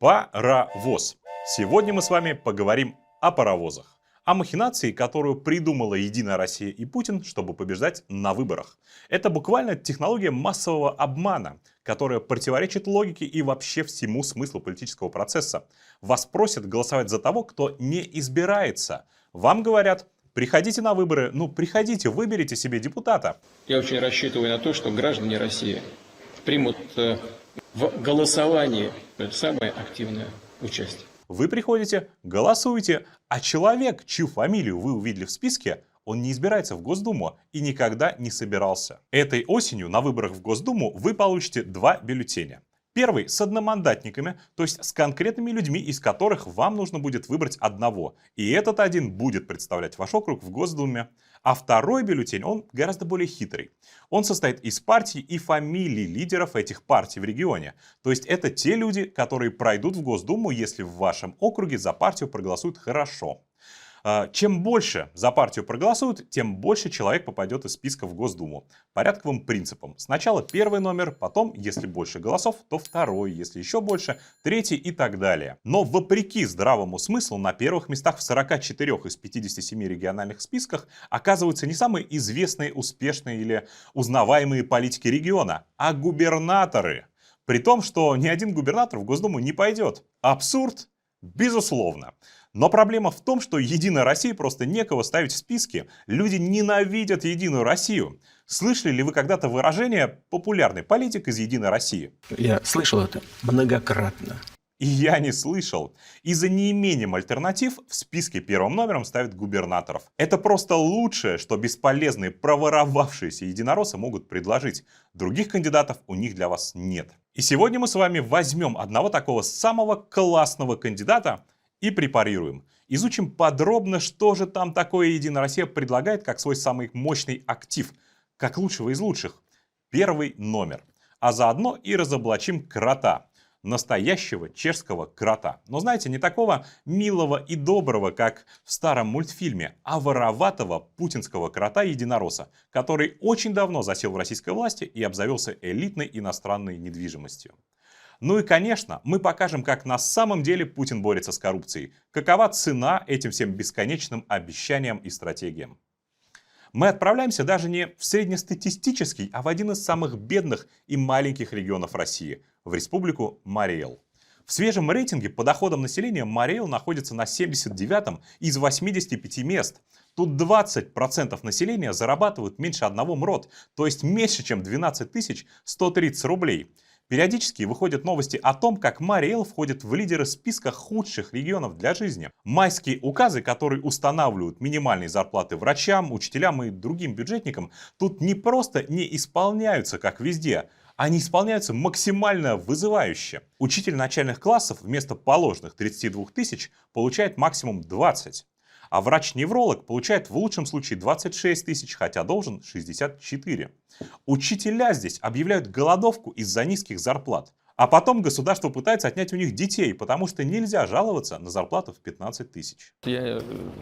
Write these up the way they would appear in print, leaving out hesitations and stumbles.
Паровоз. Сегодня мы с вами поговорим о паровозах. О махинации, которую придумала Единая Россия и Путин, чтобы побеждать на выборах. Это буквально технология массового обмана, которая противоречит логике и вообще всему смыслу политического процесса. Вас просят голосовать за того, кто не избирается. Вам говорят: приходите на выборы, приходите, выберите себе депутата. Я очень рассчитываю на то, что граждане России примут в голосовании самое активное участие. Вы приходите, голосуете, а человек, чью фамилию вы увидели в списке, он не избирается в Госдуму и никогда не собирался. Этой осенью на выборах в Госдуму вы получите 2 бюллетеня. Первый с одномандатниками, то есть с конкретными людьми, из которых вам нужно будет выбрать одного. И этот один будет представлять ваш округ в Госдуме. А второй бюллетень, он гораздо более хитрый. Он состоит из партий и фамилий лидеров этих партий в регионе. То есть это те люди, которые пройдут в Госдуму, если в вашем округе за партию проголосуют хорошо. Чем больше за партию проголосуют, тем больше человек попадет из списка в Госдуму. Порядковым принципом. Сначала первый номер, потом, если больше голосов, то второй, если еще больше, третий и так далее. Но вопреки здравому смыслу, на первых местах в 44 из 57 региональных списках оказываются не самые известные, успешные или узнаваемые политики региона, а губернаторы. При том, что ни один губернатор в Госдуму не пойдет. Абсурд? Безусловно. Но проблема в том, что Единая Россия просто некого ставить в списки. Люди ненавидят Единую Россию. Слышали ли вы когда-то выражение «популярный политик из Единой России»? Я слышал это многократно. И я не слышал. Из-за неимением альтернатив в списке первым номером ставят губернаторов. Это просто лучшее, что бесполезные проворовавшиеся единороссы могут предложить. Других кандидатов у них для вас нет. И сегодня мы с вами возьмем одного такого самого классного кандидата и препарируем. Изучим подробно, что же там такое Единая Россия предлагает как свой самый мощный актив, как лучшего из лучших. Первый номер. А заодно и разоблачим крота. Настоящего чешского крота. Но знаете, не такого милого и доброго, как в старом мультфильме, а вороватого путинского крота-единоросса, который очень давно засел в российской власти и обзавелся элитной иностранной недвижимостью. Ну и, конечно, мы покажем, как на самом деле Путин борется с коррупцией. Какова цена этим всем бесконечным обещаниям и стратегиям. Мы отправляемся даже не в среднестатистический, а в один из самых бедных и маленьких регионов России, в республику Марий Эл. В свежем рейтинге по доходам населения Марий Эл находится на 79-м из 85 мест. Тут 20% населения зарабатывают меньше 1 МРОТ, то есть меньше, чем 12 130 рублей. Периодически выходят новости о том, как Марий Эл входит в лидеры списка худших регионов для жизни. Майские указы, которые устанавливают минимальные зарплаты врачам, учителям и другим бюджетникам, тут не просто не исполняются, как везде, они исполняются максимально вызывающе. Учитель начальных классов вместо положенных 32 тысяч получает максимум 20. А врач-невролог получает в лучшем случае 26 тысяч, хотя должен 64. Учителя здесь объявляют голодовку из-за низких зарплат. А потом государство пытается отнять у них детей, потому что нельзя жаловаться на зарплату в 15 тысяч.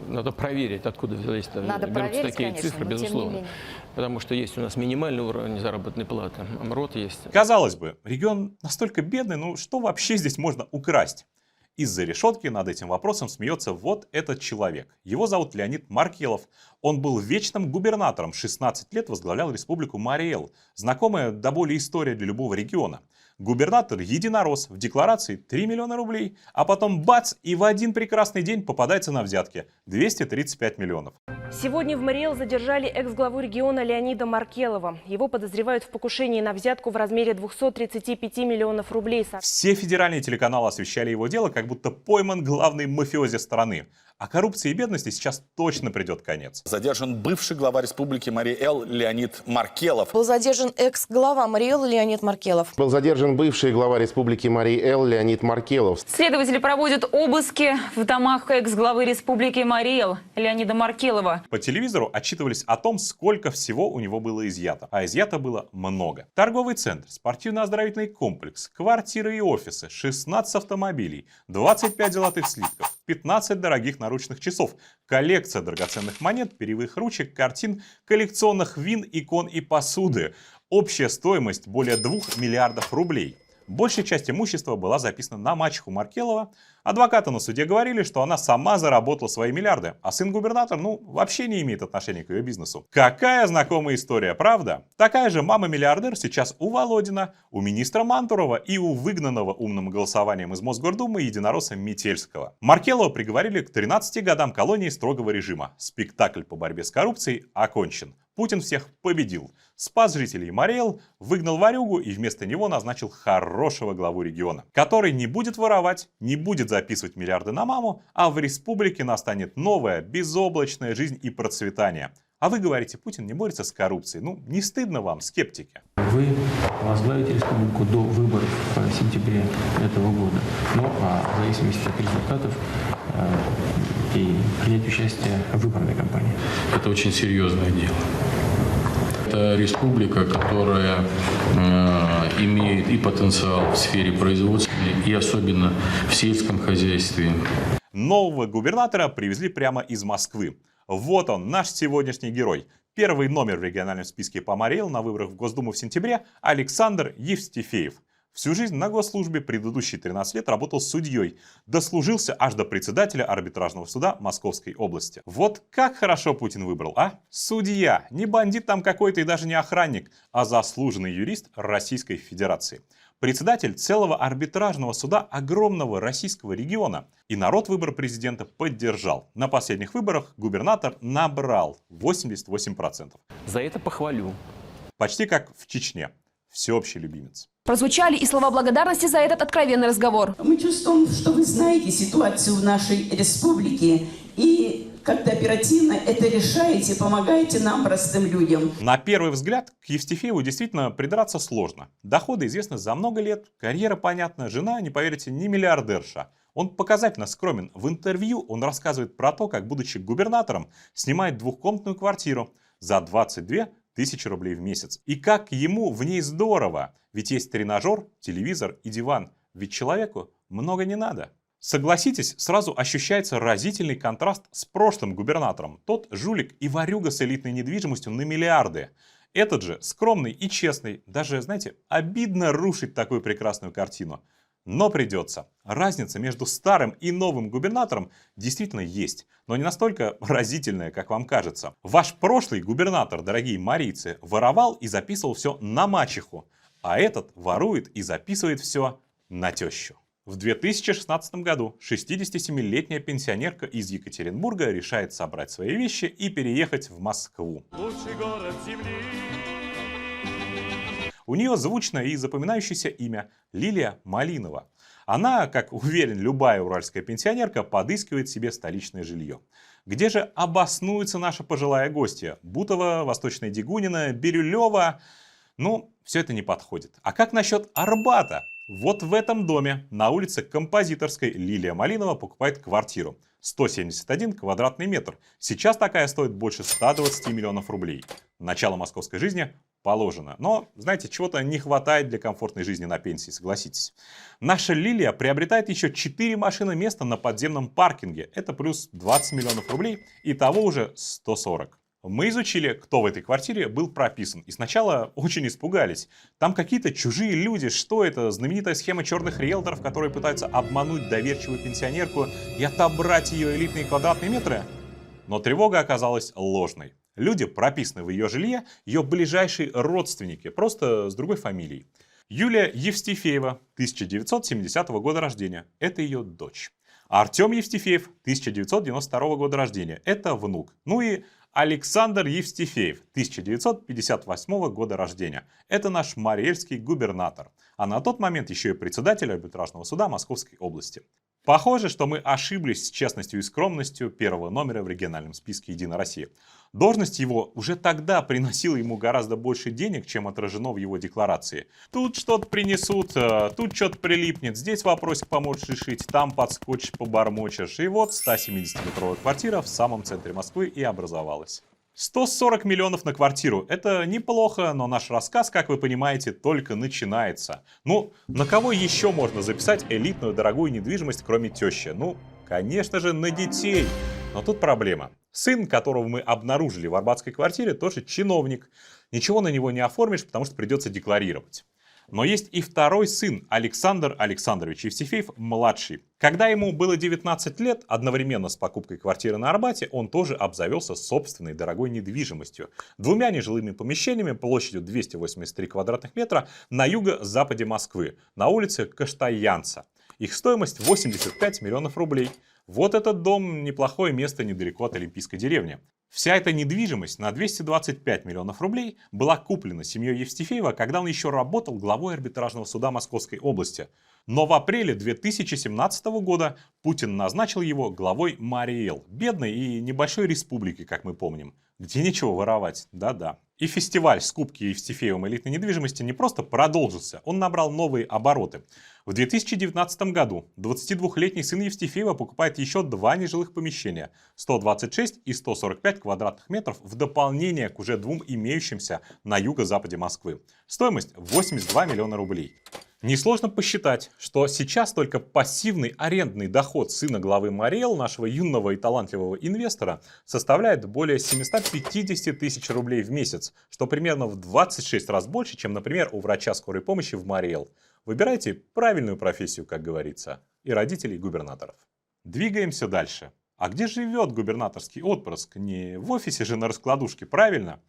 Надо проверить, откуда взялись такие конечно, цифры, безусловно. Потому что есть у нас минимальный уровень заработной платы, а МРОТ есть. Казалось бы, регион настолько бедный, что вообще здесь можно украсть? Из-за решетки над этим вопросом смеется вот этот человек. Его зовут Леонид Маркелов. Он был вечным губернатором, 16 лет возглавлял республику Марий Эл. Знакомая до боли история для любого региона. Губернатор единорос, в декларации 3 миллиона рублей, а потом бац, и в один прекрасный день попадается на взятки 235 миллионов. Сегодня в Марий Эл задержали экс-главу региона Леонида Маркелова. Его подозревают в покушении на взятку в размере 235 миллионов рублей. Все федеральные телеканалы освещали его дело, как будто пойман главный мафиози страны. А коррупции и бедности сейчас точно придет конец. Задержан бывший глава республики Марий Эл Леонид Маркелов. Был задержан экс-глава Марий Эл Леонид Маркелов. Был задержан бывший глава республики Марий Эл Леонид Маркелов. Следователи проводят обыски в домах экс-главы республики Марий Эл Леонида Маркелова. По телевизору отчитывались о том, сколько всего у него было изъято. А изъято было много. Торговый центр, спортивно-оздоровительный комплекс, квартиры и офисы, 16 автомобилей, 25 золотых слитков, 15 дорогих наручных часов, коллекция драгоценных монет, перьевых ручек, картин, коллекционных вин, икон и посуды. Общая стоимость более 2 миллиардов рублей. Большая часть имущества была записана на мачеху Маркелова. Адвокаты на суде говорили, что она сама заработала свои миллиарды, а сын губернатора, вообще не имеет отношения к ее бизнесу. Какая знакомая история, правда? Такая же мама-миллиардер сейчас у Володина, у министра Мантурова и у выгнанного умным голосованием из Мосгордумы единоросса Метельского. Маркелова приговорили к 13 годам колонии строгого режима. Спектакль по борьбе с коррупцией окончен. Путин всех победил, спас жителей Мари-Эл, выгнал ворюгу и вместо него назначил хорошего главу региона, который не будет воровать, не будет записывать миллиарды на маму, а в республике настанет новая, безоблачная жизнь и процветание. А вы говорите, Путин не борется с коррупцией. Не стыдно вам, скептики? Вы возглавите республику до выборов в сентябре этого года. В зависимости от результатов и принять участие в выборной кампании. Это очень серьезное дело. Это республика, которая имеет и потенциал в сфере производства, и особенно в сельском хозяйстве. Нового губернатора привезли прямо из Москвы. Вот он, наш сегодняшний герой. Первый номер в региональном списке по Мари-Эл на выборах в Госдуму в сентябре – Александр Евстифеев. Всю жизнь на госслужбе, предыдущие 13 лет работал судьей. Дослужился аж до председателя арбитражного суда Московской области. Вот как хорошо Путин выбрал, а? Судья. Не бандит там какой-то и даже не охранник, а заслуженный юрист Российской Федерации. Председатель целого арбитражного суда огромного российского региона. И народ выбор президента поддержал. На последних выборах губернатор набрал 88%. За это похвалю. Почти как в Чечне. Всеобщий любимец. Прозвучали и слова благодарности за этот откровенный разговор. Мы чувствуем, что вы знаете ситуацию в нашей республике и как-то оперативно это решаете, помогаете нам, простым людям. На первый взгляд к Евстифееву действительно придраться сложно. Доходы известны за много лет, карьера понятна, жена, не поверите, не миллиардерша. Он показательно скромен. В интервью он рассказывает про то, как, будучи губернатором, снимает двухкомнатную квартиру за 22 тысячи рублей в месяц. И как ему в ней здорово, ведь есть тренажер, телевизор и диван. Ведь человеку много не надо. Согласитесь, сразу ощущается разительный контраст с прошлым губернатором. Тот жулик и ворюга с элитной недвижимостью на миллиарды. Этот же скромный и честный. Даже, знаете, обидно рушить такую прекрасную картину. Но придется. Разница между старым и новым губернатором действительно есть, но не настолько разительная, как вам кажется. Ваш прошлый губернатор, дорогие марийцы, воровал и записывал все на мачеху, а этот ворует и записывает все на тещу. В 2016 году 67-летняя пенсионерка из Екатеринбурга решает собрать свои вещи и переехать в Москву. Лучший город земли. У нее звучное и запоминающееся имя Лилия Малинова. Она, как уверен любая уральская пенсионерка, подыскивает себе столичное жилье. Где же обоснуется наша пожилая гостья? Бутово, Восточная Дегунина, Бирюлево? Все это не подходит. А как насчет Арбата? Вот в этом доме на улице Композиторской Лилия Малинова покупает квартиру. 171 квадратный метр. Сейчас такая стоит больше 120 миллионов рублей. Начало московской жизни положено. Но, знаете, чего-то не хватает для комфортной жизни на пенсии, согласитесь. Наша Лилия приобретает еще 4 машины места на подземном паркинге. Это плюс 20 миллионов рублей. Итого уже 140. Мы изучили, кто в этой квартире был прописан. И сначала очень испугались. Там какие-то чужие люди. Что это? Знаменитая схема черных риэлторов, которые пытаются обмануть доверчивую пенсионерку и отобрать ее элитные квадратные метры? Но тревога оказалась ложной. Люди прописаны в ее жилье, ее ближайшие родственники, просто с другой фамилией. Юлия Евстифеева, 1970 года рождения. Это ее дочь. Артем Евстифеев, 1992 года рождения. Это внук. И Александр Евстифеев, 1958 года рождения. Это наш мариэльский губернатор. А на тот момент еще и председатель арбитражного суда Московской области. Похоже, что мы ошиблись с честностью и скромностью первого номера в региональном списке «Единая Россия». Должность его уже тогда приносила ему гораздо больше денег, чем отражено в его декларации. Тут что-то принесут, тут что-то прилипнет, здесь вопросик поможешь решить, там подскочишь, побормочешь. И вот 170-метровая квартира в самом центре Москвы и образовалась. 140 миллионов на квартиру. Это неплохо, но наш рассказ, как вы понимаете, только начинается. На кого еще можно записать элитную дорогую недвижимость, кроме тещи? Конечно же, на детей. Но тут проблема. Сын, которого мы обнаружили в арбатской квартире, тоже чиновник. Ничего на него не оформишь, потому что придется декларировать. Но есть и второй сын, Александр Александрович Евстифеев-младший. Когда ему было 19 лет, одновременно с покупкой квартиры на Арбате, он тоже обзавелся собственной дорогой недвижимостью. 2 нежилыми помещениями площадью 283 квадратных метра на юго-западе Москвы, на улице Каштаянца. Их стоимость 85 миллионов рублей. Вот этот дом – неплохое место недалеко от Олимпийской деревни. Вся эта недвижимость на 225 миллионов рублей была куплена семьей Евстифеева, когда он еще работал главой арбитражного суда Московской области. Но в апреле 2017 года Путин назначил его главой Марий Эл, бедной и небольшой республики, как мы помним, где нечего воровать, да-да. И фестиваль скупки Евстифеевым элитной недвижимости не просто продолжился, он набрал новые обороты. В 2019 году 22-летний сын Евстифеева покупает еще 2 нежилых помещения, 126 и 145 квадратных метров в дополнение к уже 2 имеющимся на юго-западе Москвы. Стоимость 82 миллиона рублей. Несложно посчитать, что сейчас только пассивный арендный доход сына главы Марий Эл, нашего юного и талантливого инвестора, составляет более 750 тысяч рублей в месяц, что примерно в 26 раз больше, чем, например, у врача скорой помощи в Марий Эл. Выбирайте правильную профессию, как говорится, и родителей губернаторов. Двигаемся дальше. А где живет губернаторский отпрыск? Не в офисе же на раскладушке, правильно?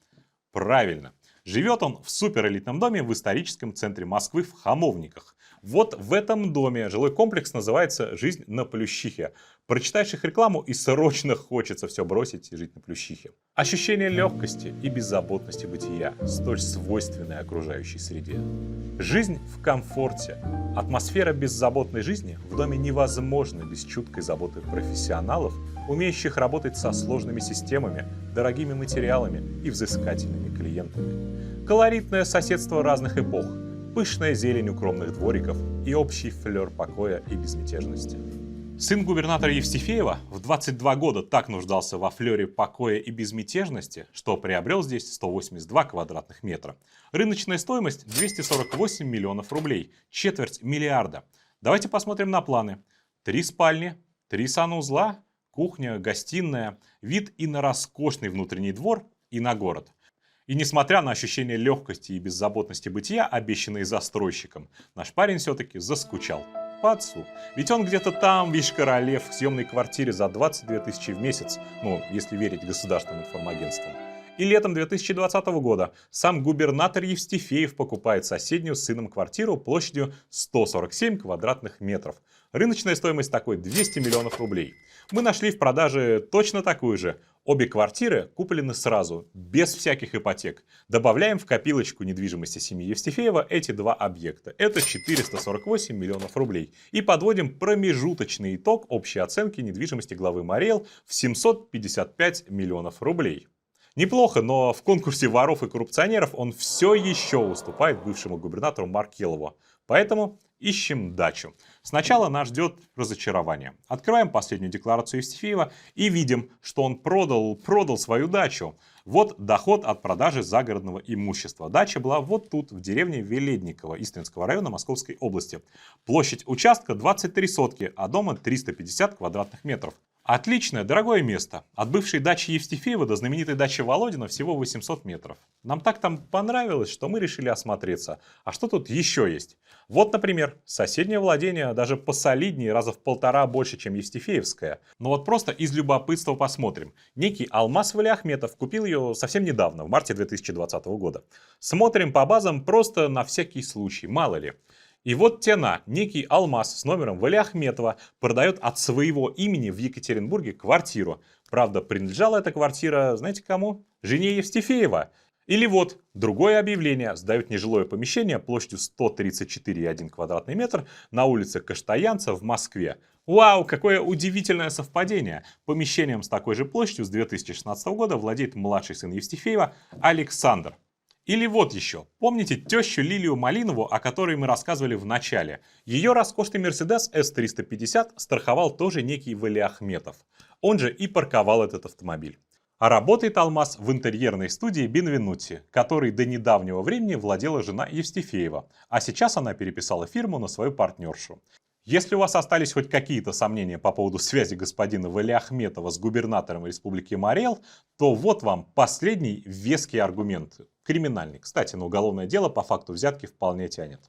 Правильно. Живет он в суперэлитном доме в историческом центре Москвы в Хамовниках. Вот в этом доме жилой комплекс называется «Жизнь на Плющихе». Прочитаешь их рекламу и срочно хочется все бросить и жить на Плющихе. Ощущение легкости и беззаботности бытия, столь свойственной окружающей среде. Жизнь в комфорте. Атмосфера беззаботной жизни в доме невозможна без чуткой заботы профессионалов, умеющих работать со сложными системами, дорогими материалами и взыскательными клиентами. Колоритное соседство разных эпох, пышная зелень укромных двориков и общий флер покоя и безмятежности. Сын губернатора Евстифеева в 22 года так нуждался во флере покоя и безмятежности, что приобрел здесь 182 квадратных метра. Рыночная стоимость 248 миллионов рублей, четверть миллиарда. Давайте посмотрим на планы. 3 спальни, 3 санузла, кухня, гостиная, вид и на роскошный внутренний двор, и на город. И несмотря на ощущение легкости и беззаботности бытия, обещанные застройщиком, наш парень все-таки заскучал по отцу. Ведь он где-то там, в Иш-Королев, в съемной квартире за 22 тысячи в месяц, ну, если верить государственным информагентствам. И летом 2020 года сам губернатор Евстифеев покупает соседнюю с сыном квартиру площадью 147 квадратных метров. Рыночная стоимость такой 200 миллионов рублей. Мы нашли в продаже точно такую же. Обе квартиры куплены сразу, без всяких ипотек. Добавляем в копилочку недвижимости семьи Евстифеева эти 2 объекта. Это 448 миллионов рублей. И подводим промежуточный итог общей оценки недвижимости главы Марий Эл в 755 миллионов рублей. Неплохо, но в конкурсе воров и коррупционеров он все еще уступает бывшему губернатору Маркелову. Поэтому ищем дачу. Сначала нас ждет разочарование. Открываем последнюю декларацию Евстифеева и видим, что он продал свою дачу. Вот доход от продажи загородного имущества. Дача была вот тут, в деревне Веледниково Истринского района Московской области. Площадь участка 23 сотки, а дома 350 квадратных метров. Отличное, дорогое место. От бывшей дачи Евстифеева до знаменитой дачи Володина всего 800 метров. Нам так там понравилось, что мы решили осмотреться. А что тут еще есть? Вот, например, соседнее владение даже посолиднее, раза в 1,5 больше, чем Евстифеевское. Но вот просто из любопытства посмотрим. Некий Алмаз Валиахметов купил ее совсем недавно, в марте 2020 года. Смотрим по базам просто на всякий случай, мало ли. И вот тена, некий Алмаз с номером Валиахметова продает от своего имени в Екатеринбурге квартиру. Правда, принадлежала эта квартира, знаете кому? Жене Евстифеева. Или вот другое объявление. Сдают нежилое помещение площадью 134,1 квадратный метр на улице Каштаянца в Москве. Вау, какое удивительное совпадение. Помещением с такой же площадью с 2016 года владеет младший сын Евстифеева Александр. Или вот еще. Помните тещу Лилию Малинову, о которой мы рассказывали в начале? Ее роскошный Mercedes S350 страховал тоже некий Валиахметов. Он же и парковал этот автомобиль. А работает Алмаз в интерьерной студии Бенвенути, которой до недавнего времени владела жена Евстифеева. А сейчас она переписала фирму на свою партнершу. Если у вас остались хоть какие-то сомнения по поводу связи господина Валиахметова с губернатором Республики Марий Эл, то вот вам последний веский аргумент. Криминальный. Кстати, на уголовное дело по факту взятки вполне тянет.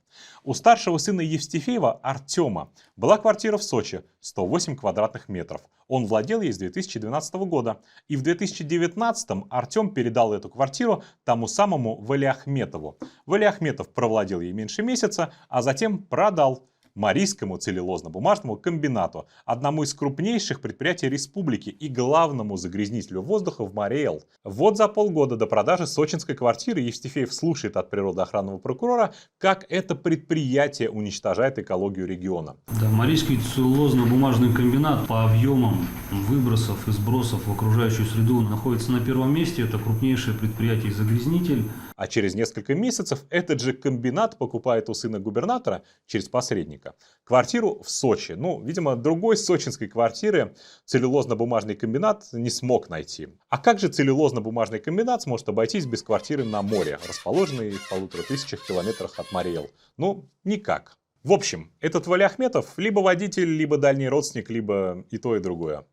У старшего сына Евстифеева, Артема, была квартира в Сочи, 108 квадратных метров. Он владел ей с 2012 года. И в 2019 Артем передал эту квартиру тому самому Валиахметову. Валиахметов провладел ей меньше месяца, а затем продал Марийскому целлюлозно-бумажному комбинату, одному из крупнейших предприятий республики и главному загрязнителю воздуха в Марий Эл. Вот за полгода до продажи сочинской квартиры Евстифеев слушает от природоохранного прокурора, как это предприятие уничтожает экологию региона. Да, Марийский целлюлозно-бумажный комбинат по объемам выбросов и сбросов в окружающую среду находится на первом месте. Это крупнейшее предприятие и загрязнитель. А через несколько месяцев этот же комбинат покупает у сына губернатора через посредника квартиру в Сочи. Ну, видимо, другой сочинской квартиры целлюлозно-бумажный комбинат не смог найти. А как же целлюлозно-бумажный комбинат сможет обойтись без квартиры на море, расположенной в 1500 километрах от Марий Эл? Ну, никак. В общем, этот Валиахметов либо водитель, либо дальний родственник, либо и то, и другое.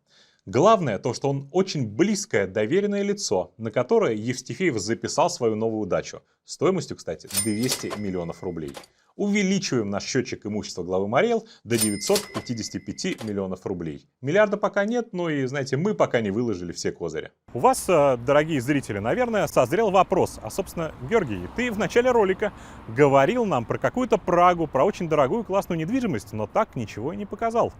Главное то, что он очень близкое, доверенное лицо, на которое Евстифеев записал свою новую дачу. Стоимостью, кстати, 200 миллионов рублей. Увеличиваем наш счетчик имущества главы Марий Эл до 955 миллионов рублей. Миллиарда пока нет, но и, знаете, мы пока не выложили все козыри. У вас, дорогие зрители, наверное, созрел вопрос. А, собственно, Георгий, ты в начале ролика говорил нам про какую-то Прагу, про очень дорогую классную недвижимость, но так ничего и не показал.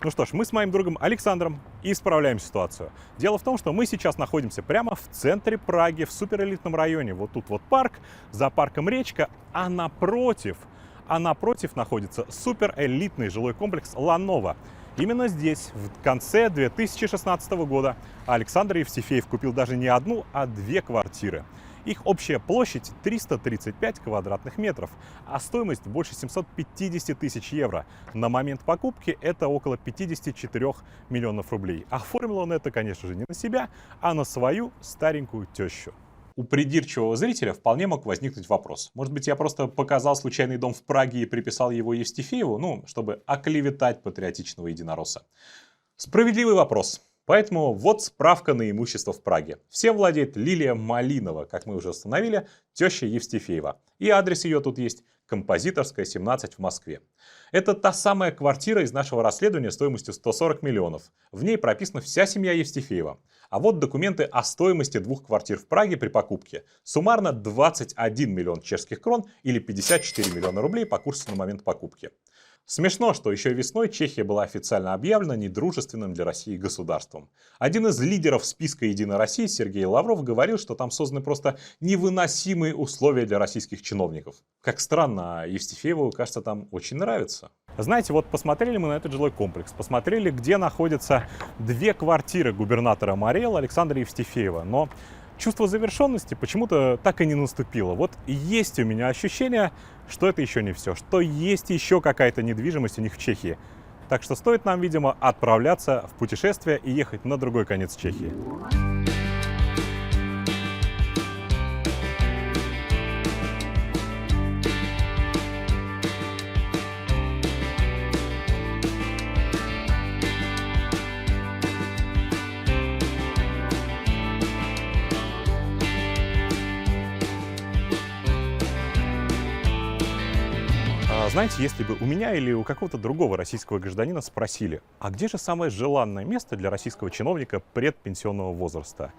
Ну что ж, мы с моим другом Александром исправляем ситуацию. Дело в том, что мы сейчас находимся прямо в центре Праги, в суперэлитном районе. Вот тут вот парк, за парком речка, а напротив находится суперэлитный жилой комплекс Ланова. Именно здесь, в конце 2016 года, Александр Евстифеев купил даже не одну, а две квартиры. Их общая площадь 335 квадратных метров, а стоимость больше 750 тысяч евро. На момент покупки это около 54 миллионов рублей. Оформил он это, конечно же, не на себя, а на свою старенькую тещу. У придирчивого зрителя вполне мог возникнуть вопрос. Может быть, я просто показал случайный дом в Праге и приписал его Евстифееву, ну, чтобы оклеветать патриотичного единоросса. Справедливый вопрос. Поэтому вот справка на имущество в Праге. Всем владеет Лилия Малинова, как мы уже установили, теща Евстифеева. И адрес ее тут есть: Композиторская, 17 в Москве. Это та самая квартира из нашего расследования стоимостью 140 миллионов. В ней прописана вся семья Евстифеева. А вот документы о стоимости двух квартир в Праге при покупке. Суммарно 21 миллион чешских крон или 54 миллиона рублей по курсу на момент покупки. Смешно, что еще весной Чехия была официально объявлена недружественным для России государством. Один из лидеров списка «Единой России» Сергей Лавров говорил, что там созданы просто невыносимые условия для российских чиновников. Как странно, а Евстифееву, кажется, там очень нравится. Знаете, вот посмотрели мы на этот жилой комплекс, посмотрели, где находятся две квартиры губернатора Марий Эл Александра Евстифеева, но чувство завершенности почему-то так и не наступило. Вот есть у меня ощущение, что это еще не все, что есть еще какая-то недвижимость у них в Чехии. Так что стоит нам, видимо, отправляться в путешествие и ехать на другой конец Чехии. Знаете, если бы у меня или у какого-то другого российского гражданина спросили, а где же самое желанное место для российского чиновника предпенсионного возраста?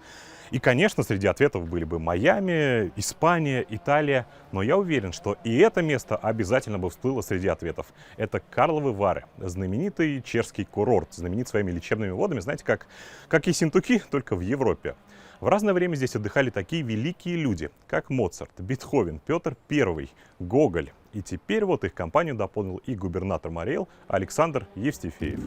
И, конечно, среди ответов были бы Майами, Испания, Италия, но я уверен, что и это место обязательно бы всплыло среди ответов. Это Карловы Вары, знаменитый чешский курорт, знаменит своими лечебными водами, знаете, как Ессентуки, только в Европе. В разное время здесь отдыхали такие великие люди, как Моцарт, Бетховен, Петр I, Гоголь. И теперь вот их компанию дополнил и губернатор Марий Эл Александр Евстифеев.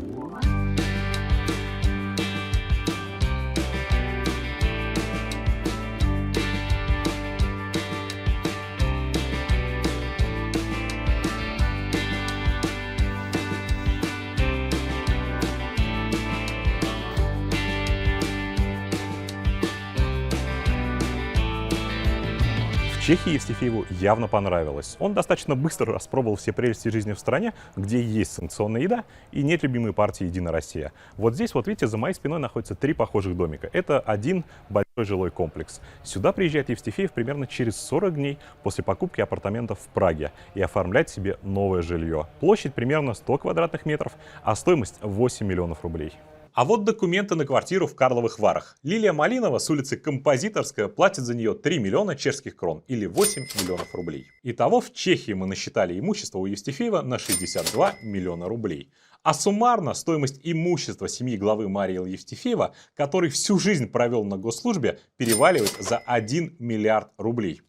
В Чехии Евстифееву явно понравилось. Он достаточно быстро распробовал все прелести жизни в стране, где есть санкционная еда и нет любимой партии «Единая Россия». Вот здесь, вот видите, за моей спиной находятся 3 похожих домика. Это один большой жилой комплекс. Сюда приезжает Евстифеев примерно через 40 дней после покупки апартаментов в Праге и оформляет себе новое жилье. Площадь примерно 100 квадратных метров, а стоимость 8 миллионов рублей. А вот документы на квартиру в Карловых Варах. Лилия Малинова с улицы Композиторская платит за нее 3 миллиона чешских крон или 8 миллионов рублей. Итого в Чехии мы насчитали имущество у Евстифеева на 62 миллиона рублей. А суммарно стоимость имущества семьи главы Марии Л. Евстифеева, который всю жизнь провел на госслужбе, переваливает за 1 миллиард рублей.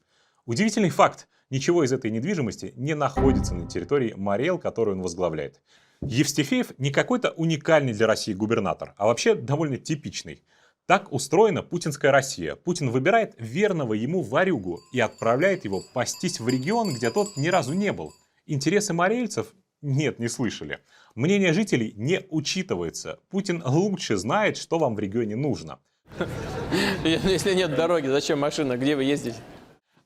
Удивительный факт. Ничего из этой недвижимости не находится на территории Марии Л., которую он возглавляет. Евстифеев не какой-то уникальный для России губернатор, а вообще довольно типичный. Так устроена путинская Россия. Путин выбирает верного ему ворюгу и отправляет его пастись в регион, где тот ни разу не был. Интересы марийцев? Нет, не слышали. Мнение жителей не учитывается. Путин лучше знает, что вам в регионе нужно. Если нет дороги, зачем машина? Где вы ездите?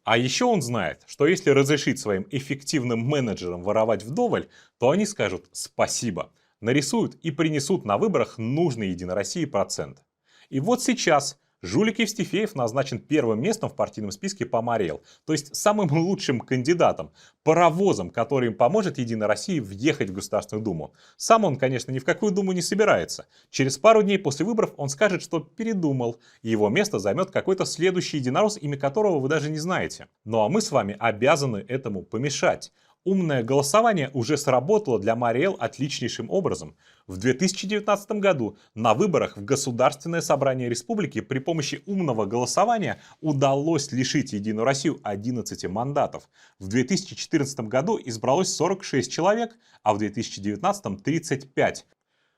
А еще он знает, что если разрешить своим эффективным менеджерам воровать вдоволь, то они скажут спасибо, нарисуют и принесут на выборах нужный Единой России процент. И вот сейчас жулик Евстифеев назначен первым местом в партийном списке по Марии Эл, то есть самым лучшим кандидатом, паровозом, который им поможет Единой России въехать в Государственную Думу. Сам он, конечно, ни в какую Думу не собирается. Через пару дней после выборов он скажет, что передумал, и его место займет какой-то следующий единорос, имя которого вы даже не знаете. Ну а мы с вами обязаны этому помешать. Умное голосование уже сработало для Марии Эл отличнейшим образом. В 2019 году на выборах в Государственное собрание республики при помощи умного голосования удалось лишить Единую Россию 11 мандатов. В 2014 году избралось 46 человек, а в 2019 35.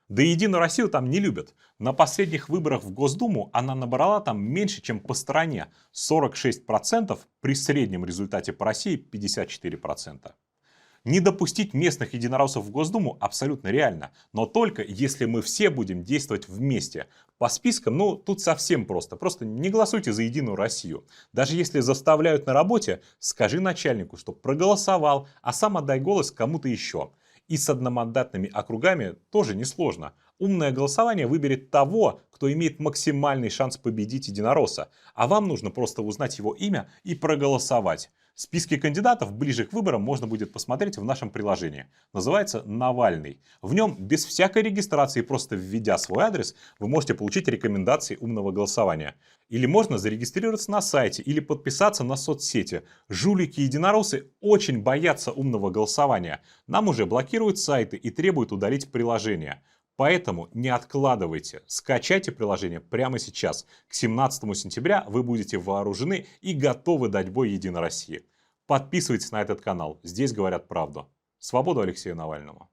Да и Единую Россию там не любят. На последних выборах в Госдуму она набрала там меньше, чем по стране. 46% при среднем результате по России 54%. Не допустить местных единороссов в Госдуму абсолютно реально, но только если мы все будем действовать вместе. По спискам, тут совсем просто. Просто не голосуйте за Единую Россию. Даже если заставляют на работе, скажи начальнику, что проголосовал, а сам отдай голос кому-то еще. И с одномандатными округами тоже несложно. Умное голосование выберет того, кто имеет максимальный шанс победить единоросса. А вам нужно просто узнать его имя и проголосовать. Списки кандидатов ближе к выборам можно будет посмотреть в нашем приложении. Называется «Навальный». В нем без всякой регистрации, просто введя свой адрес, вы можете получить рекомендации умного голосования. Или можно зарегистрироваться на сайте или подписаться на соцсети. Жулики-единороссы очень боятся умного голосования. Нам уже блокируют сайты и требуют удалить приложение. Поэтому не откладывайте, скачайте приложение прямо сейчас. К 17 сентября вы будете вооружены и готовы дать бой Единой России. Подписывайтесь на этот канал, здесь говорят правду. Свободу Алексею Навальному.